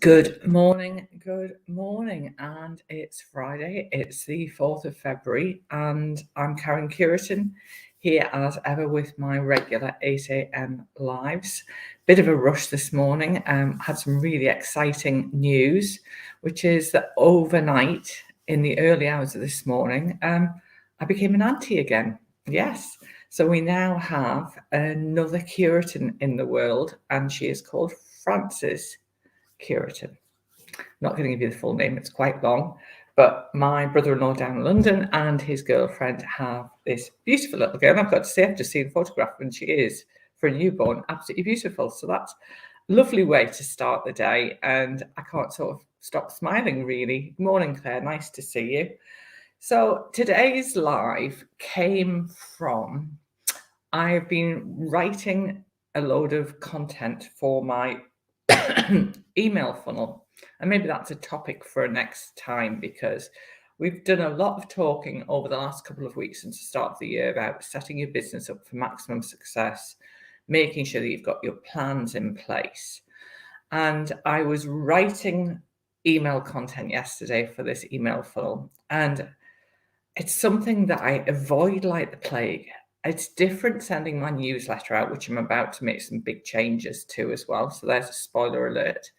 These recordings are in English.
Good morning, and it's Friday. It's the 4th of February, and I'm Karen Curitin here as ever with my regular 8 a.m. lives. Bit of a rush this morning. Had some really exciting news, which is that overnight, in the early hours of this morning, I became an auntie again. Yes. So we now have another Curitin in the world, and she is called Frances Curitin. Not going to give you the full name, it's quite long, but my brother-in-law down in London and his girlfriend have this beautiful little girl. And I've got to say, I've just seen a photograph, and she is, for a newborn, absolutely beautiful. So that's a lovely way to start the day, and I can't sort of stop smiling, really. Good morning, Claire, nice to see you. So today's live came from, I've been writing a load of content for my email funnel, and maybe that's a topic for next time, because we've done a lot of talking over the last couple of weeks since the start of the year about setting your business up for maximum success, making sure that you've got your plans in place. And I was writing email content yesterday for this email funnel, and it's something that I avoid like the plague. It's different sending my newsletter out, which I'm about to make some big changes to as well. So there's a spoiler alert,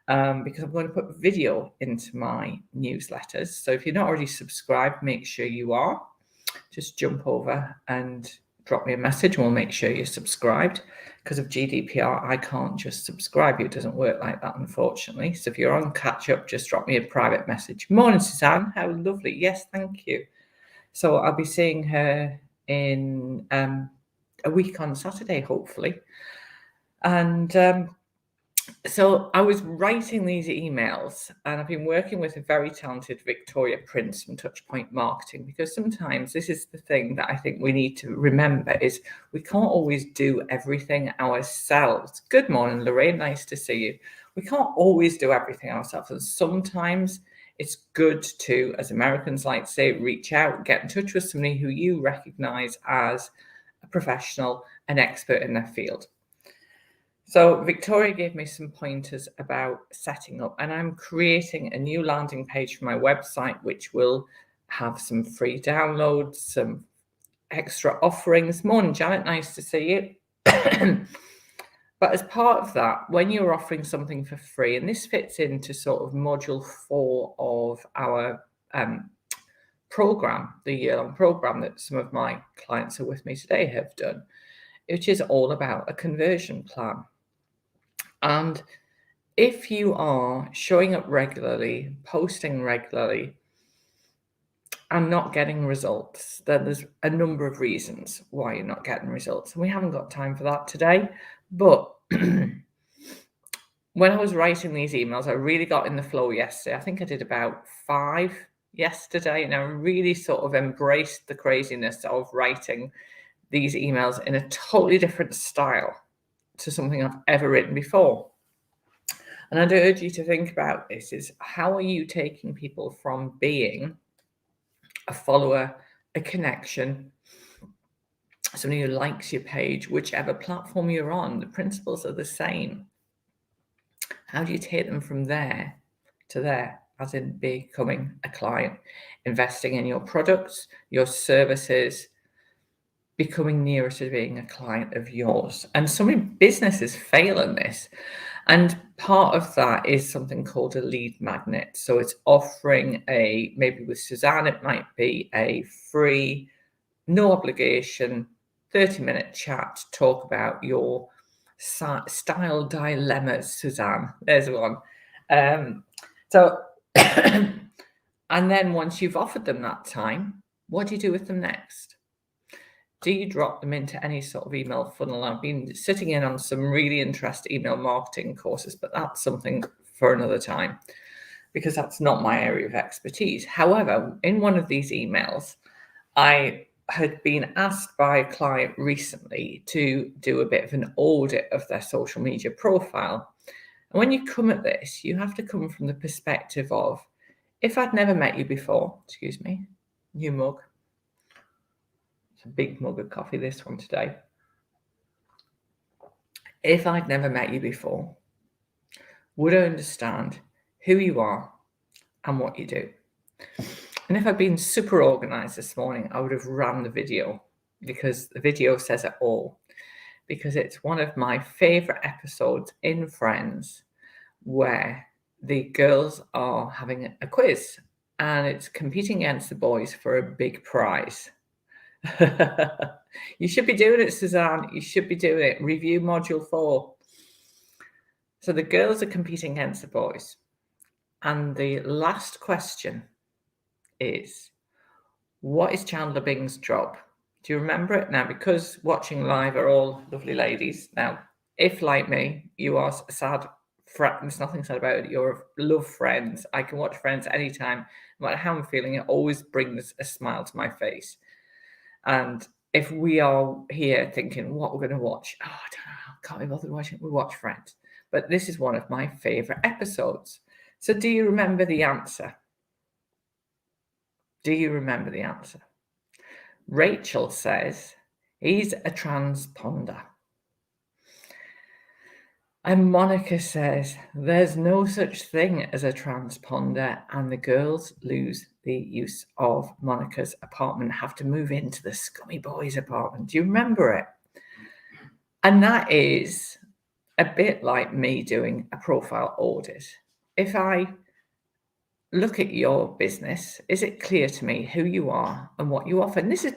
because I'm going to put video into my newsletters. So if you're not already subscribed, make sure you are. Just jump over and drop me a message, and we'll make sure you're subscribed. Because of GDPR, I can't just subscribe you. It doesn't work like that, unfortunately. So if you're on catch up, just drop me a private message. Morning, Suzanne. How lovely. Yes, thank you. So I'll be seeing her in a week on Saturday, hopefully. And so I was writing these emails, and I've been working with a very talented Victoria Prince from Touchpoint Marketing, because sometimes this is the thing that I think we need to remember, is we can't always do everything ourselves. Good morning, Lorraine. Nice to see you. We can't always do everything ourselves. And sometimes it's good to, as Americans like to say, reach out, get in touch with somebody who you recognize as a professional, an expert in their field. So Victoria gave me some pointers about setting up, and I'm creating a new landing page for my website, which will have some free downloads, some extra offerings. Morning, Janet, nice to see you. But as part of that, when you're offering something for free, and this fits into sort of module 4 of our program, the year-long program that some of my clients who are with me today have done, which is all about a conversion plan. And if you are showing up regularly, posting regularly, and not getting results, then there's a number of reasons why you're not getting results. And we haven't got time for that today. But when I was writing these emails, I really got in the flow yesterday. I think I did about 5 yesterday, and I really sort of embraced the craziness of writing these emails in a totally different style to something I've ever written before. And I'd urge you to think about this, is how are you taking people from being a follower, a connection, somebody who likes your page, whichever platform you're on, the principles are the same. How do you take them from there to there, as in becoming a client, investing in your products, your services, becoming nearer to being a client of yours? And so many businesses fail in this. And part of that is something called a lead magnet. So it's offering maybe with Suzanne, it might be a free, no obligation, 30-minute chat to talk about your style dilemmas, Suzanne. There's one. And then once you've offered them that time, what do you do with them next? Do you drop them into any sort of email funnel? I've been sitting in on some really interesting email marketing courses, but that's something for another time, because that's not my area of expertise. However, in one of these emails, I had been asked by a client recently to do a bit of an audit of their social media profile. And when you come at this, you have to come from the perspective of, if I'd never met you before, excuse me, new mug. It's a big mug of coffee, this one today. If I'd never met you before, would understand who you are and what you do. And if I'd been super organized this morning, I would have ran the video, because the video says it all. Because it's one of my favorite episodes in Friends where the girls are having a quiz and it's competing against the boys for a big prize. You should be doing it, Suzanne. You should be doing it. Review module 4. So the girls are competing against the boys. And the last question is, what is Chandler Bing's job? Do you remember it? Now, because watching live are all lovely ladies. Now, if like me, you are sad, there's nothing sad about it. You're love Friends. I can watch Friends anytime. No matter how I'm feeling, it always brings a smile to my face. And if we are here thinking, what we're going to watch? Oh, I don't know. Can't be bothered watching. We watch Friends. But this is one of my favorite episodes. So do you remember the answer? Do you remember the answer? Rachel says he's a transponder. And Monica says there's no such thing as a transponder, and the girls lose the use of Monica's apartment, have to move into the Scummy Boys apartment. Do you remember it? And that is a bit like me doing a profile audit. If I look at your business, is it clear to me who you are and what you offer? And this is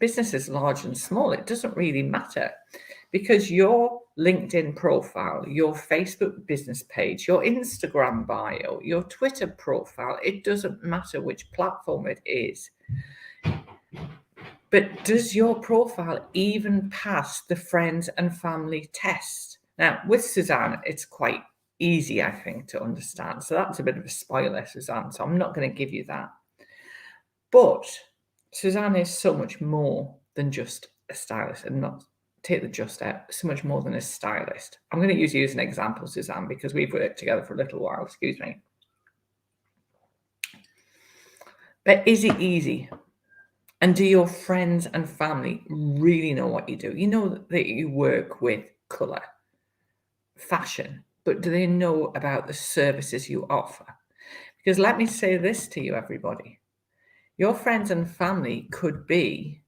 businesses large and small. It doesn't really matter, because your LinkedIn profile, your Facebook business page, your Instagram bio, your Twitter profile, it doesn't matter which platform it is. But does your profile even pass the friends and family test? Now, with Suzanne, it's quite easy, I think, to understand. So that's a bit of a spoiler, Suzanne. So I'm not going to give you that. But Suzanne is so much more than just a stylist, and not take the just out, so much more than a stylist. I'm going to use you as an example, Suzanne, because we've worked together for a little while. Excuse me. But is it easy? And do your friends and family really know what you do? You know that you work with colour, fashion, but do they know about the services you offer? Because let me say this to you, everybody. Your friends and family could be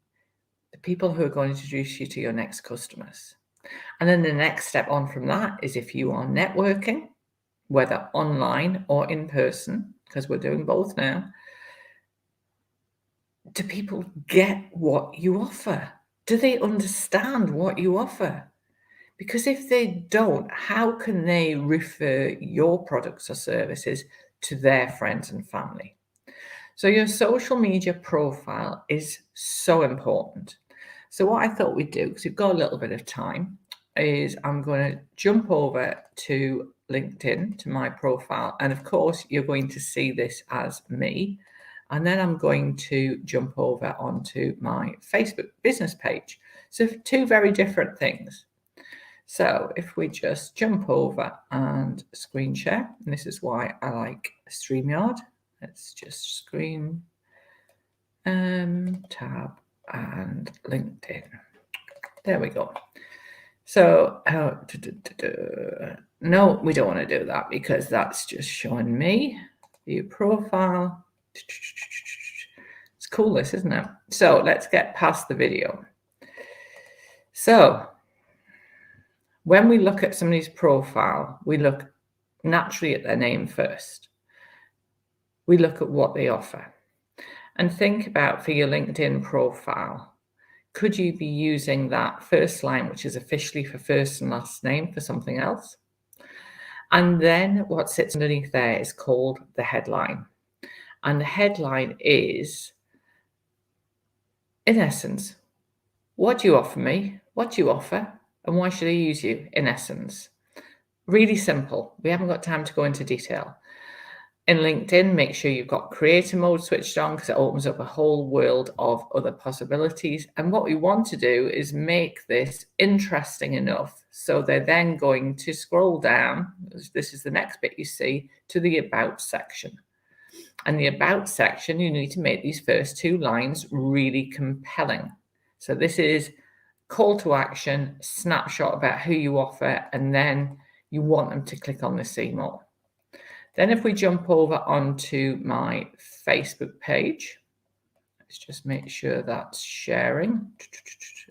the people who are going to introduce you to your next customers. And then the next step on from that is, if you are networking, whether online or in person, because we're doing both now, do people get what you offer? Do they understand what you offer? Because if they don't, how can they refer your products or services to their friends and family? So your social media profile is so important. So what I thought we'd do, because we've got a little bit of time, is I'm going to jump over to LinkedIn, to my profile. And of course, you're going to see this as me. And then I'm going to jump over onto my Facebook business page. So 2 very different things. So if we just jump over and screen share, and this is why I like StreamYard. Let's just screen, tab and LinkedIn. There we go. So no, we don't want to do that, because that's just showing me view profile. It's cool, this, isn't it? So let's get past the video. So when we look at somebody's profile, we look naturally at their name first. We look at what they offer. And think about, for your LinkedIn profile, could you be using that first line, which is officially for first and last name, for something else? And then what sits underneath there is called the headline. And the headline is, in essence, what do you offer me? What do you offer? And why should I use you, in essence? Really simple. We haven't got time to go into detail. In LinkedIn, make sure you've got creator mode switched on, because it opens up a whole world of other possibilities. And what we want to do is make this interesting enough so they're then going to scroll down. This is the next bit you see, to the About section. And the About section, you need to make these first 2 lines really compelling. So this is call to action, snapshot about who you offer, and then you want them to click on the see more. Then if we jump over onto my Facebook page, let's just make sure that's sharing.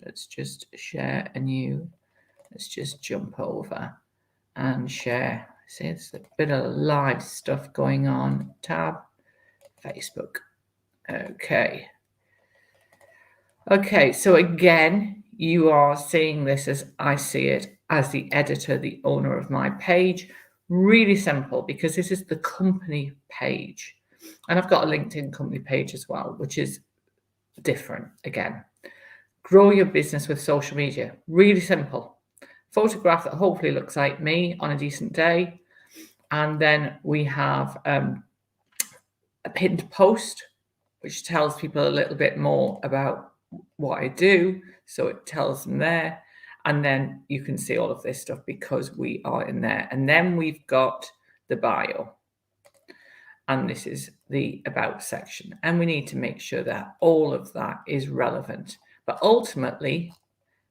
Let's just share a new, let's just jump over and share. See, it's a bit of live stuff going on. Tab, Facebook. Okay. Okay, so again, you are seeing this as I see it as the editor, the owner of my page. Really simple, because this is the company page. And I've got a LinkedIn company page as well, which is different again. Grow your business with social media. Really simple. Photograph that hopefully looks like me on a decent day. And then we have a pinned post, which tells people a little bit more about what I do. So it tells them there. And then you can see all of this stuff because we are in there. And then we've got the bio. And this is the about section. And we need to make sure that all of that is relevant. But ultimately,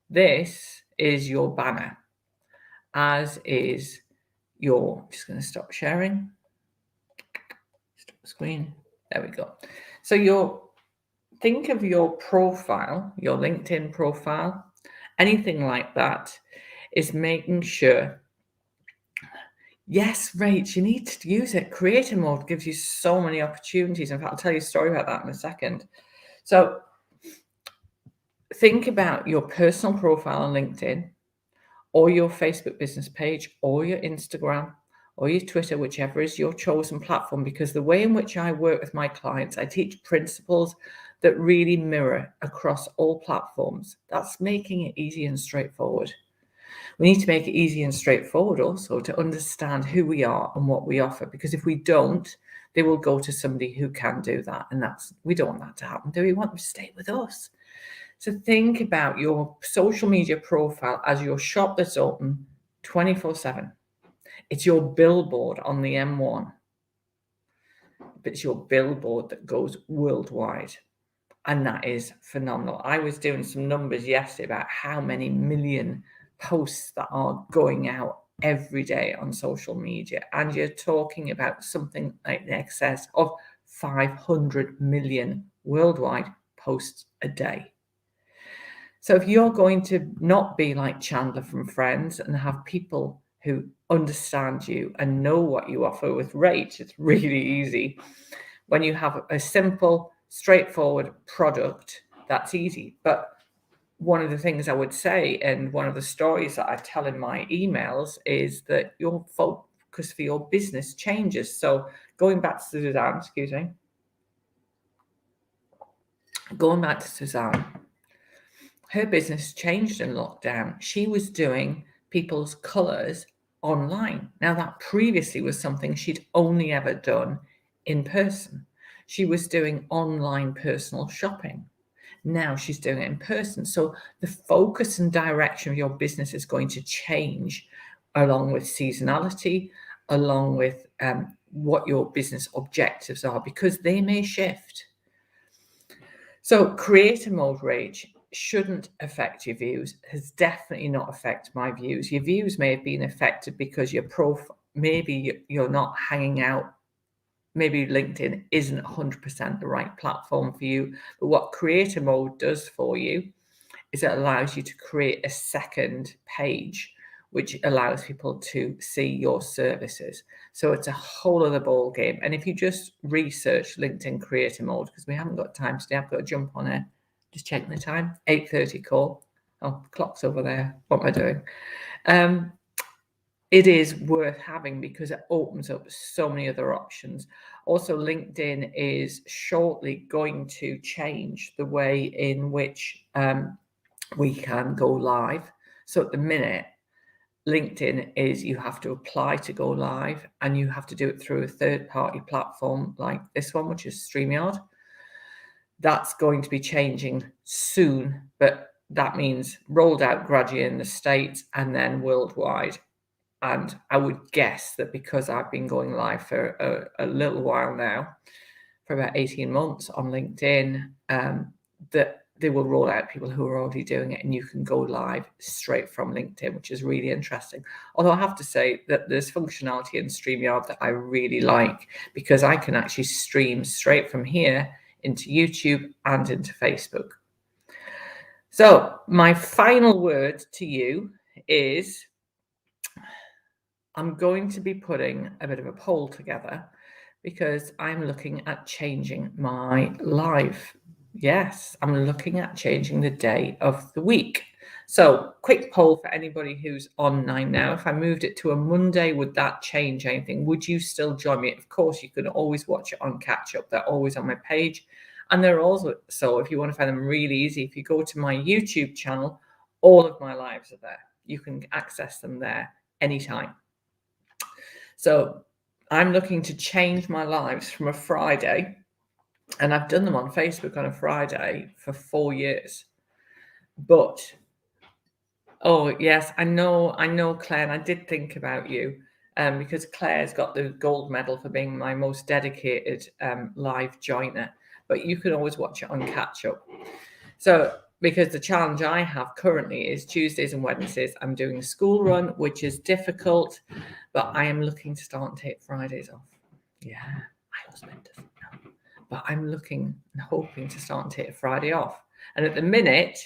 this is your banner, as is your, I'm just going to stop sharing. Stop the screen. There we go. So think of your profile, your LinkedIn profile, anything like that, is making sure. Yes, Rach, you need to use it. Creator mode gives you so many opportunities. In fact, I'll tell you a story about that in a second. So think about your personal profile on LinkedIn, or your Facebook business page, or your Instagram, or your Twitter, whichever is your chosen platform, because the way in which I work with my clients, I teach principles that really mirror across all platforms. That's making it easy and straightforward. We need to make it easy and straightforward also to understand who we are and what we offer, because if we don't, they will go to somebody who can do that. And we don't want that to happen, do we? Want them to stay with us. So think about your social media profile as your shop that's open 24/7. It's your billboard on the M1, but it's your billboard that goes worldwide. And that is phenomenal. I was doing some numbers yesterday about how many million posts that are going out every day on social media. And you're talking about something like in excess of 500 million worldwide posts a day. So if you're going to not be like Chandler from Friends and have people who understand you and know what you offer with Rach, it's really easy. When you have a simple, straightforward product, that's easy. But one of the things I would say, and one of the stories that I tell in my emails, is that your focus for your business changes. So going back to Suzanne, going back to Suzanne, her business changed in lockdown. She was doing people's colours online. Now, that previously was something she'd only ever done in person. She was doing online personal shopping. Now she's doing it in person. So the focus and direction of your business is going to change along with seasonality, along with what your business objectives are, because they may shift. So creator mode, Rach, shouldn't affect your views, has definitely not affected my views. Your views may have been affected because your profile, maybe you're not hanging out. Maybe LinkedIn isn't 100% the right platform for you. But what creator mode does for you is it allows you to create a second page, which allows people to see your services. So it's a whole other ball game. And if you just research LinkedIn creator mode, because we haven't got time today, I've got to jump on it. Just checking the time, 8:30 call. Oh, clock's over there. What am I doing? It is worth having because it opens up so many other options. Also, LinkedIn is shortly going to change the way in which we can go live. So at the minute, LinkedIn is you have to apply to go live, and you have to do it through a third-party platform like this one, which is StreamYard. That's going to be changing soon, but that means rolled out gradually in the States and then worldwide. And I would guess that because I've been going live for a little while now, for about 18 months on LinkedIn, that they will roll out people who are already doing it, and you can go live straight from LinkedIn, which is really interesting. Although I have to say that there's functionality in StreamYard that I really like, because I can actually stream straight from here into YouTube and into Facebook. So my final word to you is, I'm going to be putting a bit of a poll together because I'm looking at changing my live. Yes, I'm looking at changing the day of the week. So quick poll for anybody who's online now. If I moved it to a Monday, would that change anything? Would you still join me? Of course, you can always watch it on catch up. They're always on my page. And they're also, so if you want to find them really easy, if you go to my YouTube channel, all of my lives are there. You can access them there anytime. So I'm looking to change my lives from a Friday, and I've done them on Facebook on a Friday for 4 years. But, oh yes, I know, Claire, and I did think about you, because Claire's got the gold medal for being my most dedicated live joiner. But you can always watch it on catch up. So, because the challenge I have currently is Tuesdays and Wednesdays, I'm doing a school run, which is difficult, but I am looking to start and take Fridays off. Yeah, my husband doesn't know, but I'm looking and hoping to start and take a Friday off. And at the minute,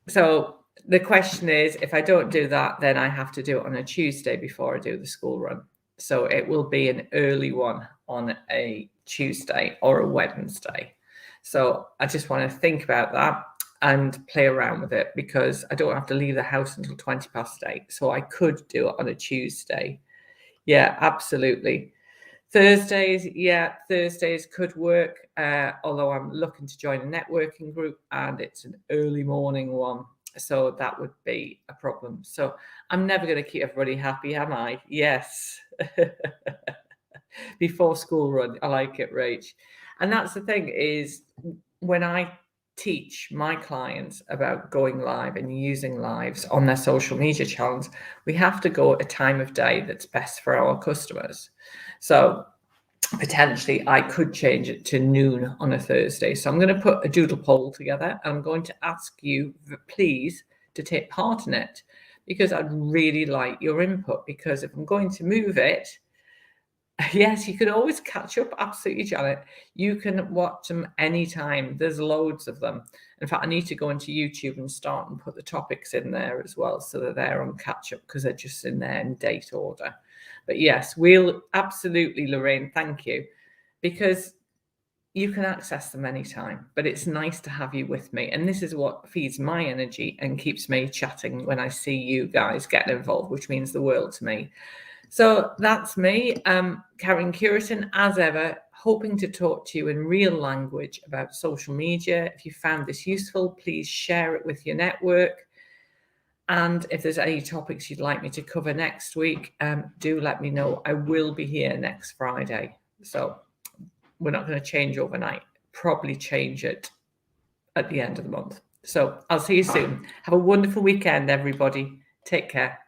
so the question is, if I don't do that, then I have to do it on a Tuesday before I do the school run. So it will be an early one on a Tuesday or a Wednesday. So I just want to think about that and play around with it, because I don't have to leave the house until 8:20. So I could do it on a Tuesday. Yeah, absolutely. Thursdays, yeah, Thursdays could work, although I'm looking to join a networking group and it's an early morning one. So that would be a problem. So I'm never going to keep everybody happy, am I? Yes. Before school run. I like it, Rach. And that's the thing, is when I teach my clients about going live and using lives on their social media channels, we have to go at a time of day that's best for our customers. So potentially I could change it to noon on a Thursday. So I'm going to put a doodle poll together, and I'm going to ask you, please, to take part in it, because I'd really like your input. Because if I'm going to move it, yes, you can always catch up. Absolutely, Janet. You can watch them anytime. There's loads of them. In fact, I need to go into YouTube and start and put the topics in there as well, so that they're on catch up, because they're just in there in date order. But yes, we'll absolutely, Lorraine, thank you, because you can access them anytime. But it's nice to have you with me. And this is what feeds my energy and keeps me chatting when I see you guys getting involved, which means the world to me. So that's me, Karen Curitin, as ever, hoping to talk to you in real language about social media. If you found this useful, please share it with your network. And if there's any topics you'd like me to cover next week, do let me know. I will be here next Friday. So we're not going to change overnight, probably change it at the end of the month. So I'll see you soon. Have a wonderful weekend, everybody. Take care.